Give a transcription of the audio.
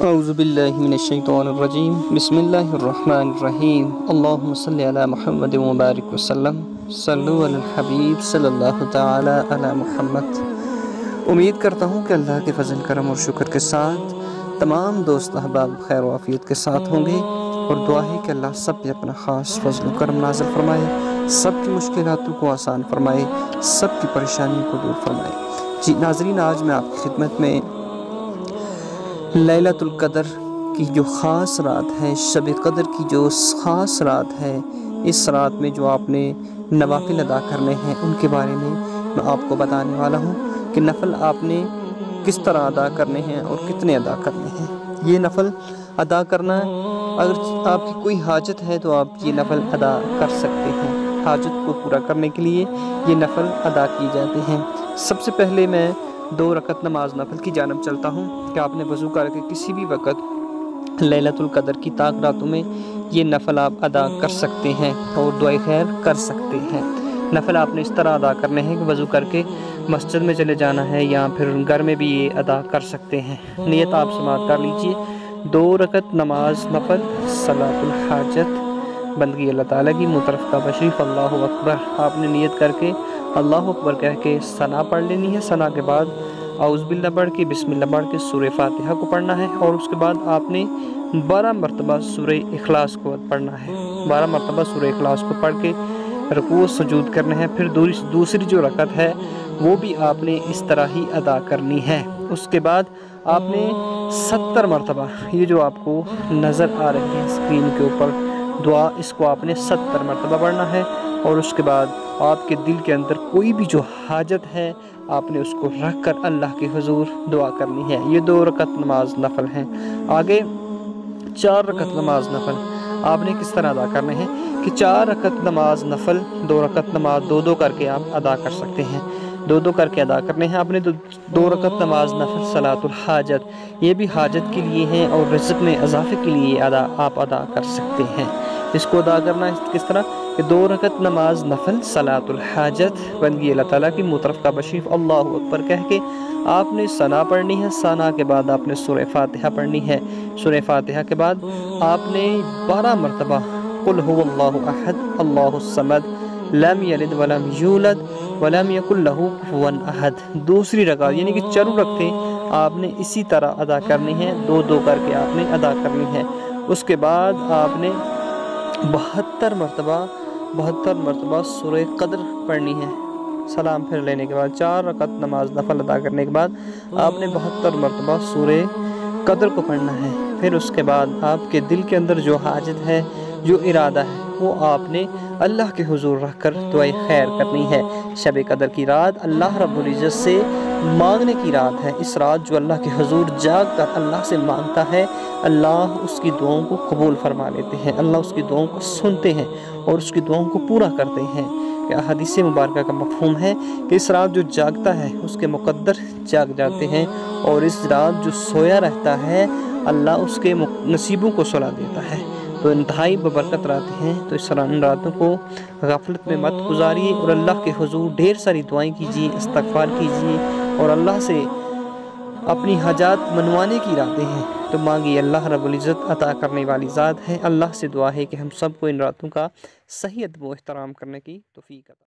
اعوذ باللہ من الشیطان الرجیم بسم اللہ الرحمن الرحیم اللہم صلی علی محمد وبارک وسلم صلو علی الحبیب صلی اللہ تعالی علی محمد۔ امید کرتا ہوں کہ اللہ کے فضل کرم اور شکر کے ساتھ تمام دوست احباب خیر و عافیت کے ساتھ ہوں گے، اور دعا ہے کہ اللہ سب پہ اپنا خاص فضل و کرم نازل فرمائے، سب کی مشکلاتوں کو آسان فرمائے، سب کی پریشانیوں کو دور فرمائے۔ جی ناظرین، آج میں آپ کی خدمت میں لیلۃ القدر کی جو خاص رات ہے، شب قدر کی جو خاص رات ہے، اس رات میں جو آپ نے نوافل ادا کرنے ہیں ان کے بارے میں آپ کو بتانے والا ہوں کہ نفل آپ نے کس طرح ادا کرنے ہیں اور کتنے ادا کرنے ہیں۔ یہ نفل ادا کرنا، اگر آپ کی کوئی حاجت ہے تو آپ یہ نفل ادا کر سکتے ہیں۔ حاجت کو پورا کرنے کے لیے یہ نفل ادا کیے جاتے ہیں۔ سب سے پہلے میں 2 رکعت نماز نفل کی جانب چلتا ہوں کہ آپ نے وضو کر کے کسی بھی وقت لیلۃ القدر کی طاق راتوں میں یہ نفل آپ ادا کر سکتے ہیں اور دعائے خیر کر سکتے ہیں۔ نفل آپ نے اس طرح ادا کرنے ہیں کہ وضو کر کے مسجد میں چلے جانا ہے یا پھر گھر میں بھی یہ ادا کر سکتے ہیں۔ نیت آپ سماعت کر لیجئے۔ 2 رکعت نماز نفل صلاۃ الحاجت، بندگی اللہ تعالیٰ کی، مترفقہ بشریف اللہ اکبر۔ آپ نے نیت کر کے اللہ اکبر کہہ کے ثنا پڑھ لینی ہے۔ ثنا کے بعد اعوذ باللہ پڑھ کے بسم اللہ پڑھ کے سورہ فاتحہ کو پڑھنا ہے، اور اس کے بعد آپ نے 12 مرتبہ سورہ اخلاص کو پڑھنا ہے۔ 12 مرتبہ سورہ اخلاص کو پڑھ کے رکوع و سجود کرنے ہیں۔ پھر دوسری جو رکعت ہے وہ بھی آپ نے اس طرح ہی ادا کرنی ہے۔ اس کے بعد آپ نے 70 مرتبہ، یہ جو آپ کو نظر آ رہی ہے اسکرین کے اوپر دعا، اس کو آپ نے 70 مرتبہ پڑھنا ہے، اور اس کے بعد آپ کے دل کے اندر کوئی بھی جو حاجت ہے آپ نے اس کو رکھ کر اللہ کے حضور دعا کرنی ہے۔ یہ 2 رکعت نماز نفل ہیں۔ آگے 4 رکعت نماز نفل آپ نے کس طرح ادا کرنے ہیں کہ 4 رکعت نماز نفل، 2 رکعت نماز 2 کر کے آپ ادا کر سکتے ہیں۔ 2 کر کے ادا کرنے ہیں آپ نے۔ 2 رکعت نماز نفل صلاۃ الحاجت، یہ بھی حاجت کے لیے ہیں اور رزق میں اضافے کے لیے آپ ادا کر سکتے ہیں۔ اس کو ادا کرنا ہے کس طرح کہ 2 رکعت نماز نفل صلاۃ الحاجت، بندگی اللہ تعالیٰ کی، مترفقہ بشریف اللہ اکبر کہہ کے آپ نے ثنا پڑھنی ہے۔ ثنا کے بعد آپ نے سورہ فاتحہ پڑھنی ہے۔ سورہ فاتحہ کے بعد آپ نے 12 مرتبہ قل هو اللہ احد اللہ الصمد لم یلد ولم یولد ولم یکن لہ کفوا احد، دوسری رکعت یعنی کہ چاروں رکعتیں آپ نے اسی طرح ادا کرنی ہے، 2 کر کے آپ نے ادا کرنی ہے۔ اس کے بعد آپ نے 72 مرتبہ سورہ قدر پڑھنی ہے۔ سلام پھر لینے کے بعد 4 رکعت نماز نفل ادا کرنے کے بعد آپ نے 72 مرتبہ سورہ قدر کو پڑھنا ہے۔ پھر اس کے بعد آپ کے دل کے اندر جو حاجت ہے، جو ارادہ ہے، وہ آپ نے اللہ کے حضور رکھ کر دعائے خیر کرنی ہے۔ شب قدر کی رات اللہ رب العزت سے مانگنے کی رات ہے۔ اس رات جو اللہ کے حضور جاگ کر اللہ سے مانگتا ہے، اللہ اس کی دعاؤں کو قبول فرما لیتے ہیں، اللہ اس کی دعاؤں کو سنتے ہیں اور اس کی دعاؤں کو پورا کرتے ہیں۔ کہ حدیث مبارکہ کا مفہوم ہے کہ اس رات جو جاگتا ہے اس کے مقدر جاگ جاتے ہیں، اور اس رات جو سویا رہتا ہے اللہ اس کے نصیبوں کو سلا دیتا ہے۔ تو انتہائی ببرکت راتیں ہیں، تو اس راتوں کو غفلت میں مت گزاریے، اور اللہ کے حضور ڈھیر ساری دعائیں کیجیے، استغفار کیجیے، اور اللہ سے اپنی حاجات منوانے کی راتیں ہیں تو مانگیے، اللہ رب العزت عطا کرنے والی ذات ہے۔ اللہ سے دعا ہے کہ ہم سب کو ان راتوں کا صحیح ادب و احترام کرنے کی توفیق عطا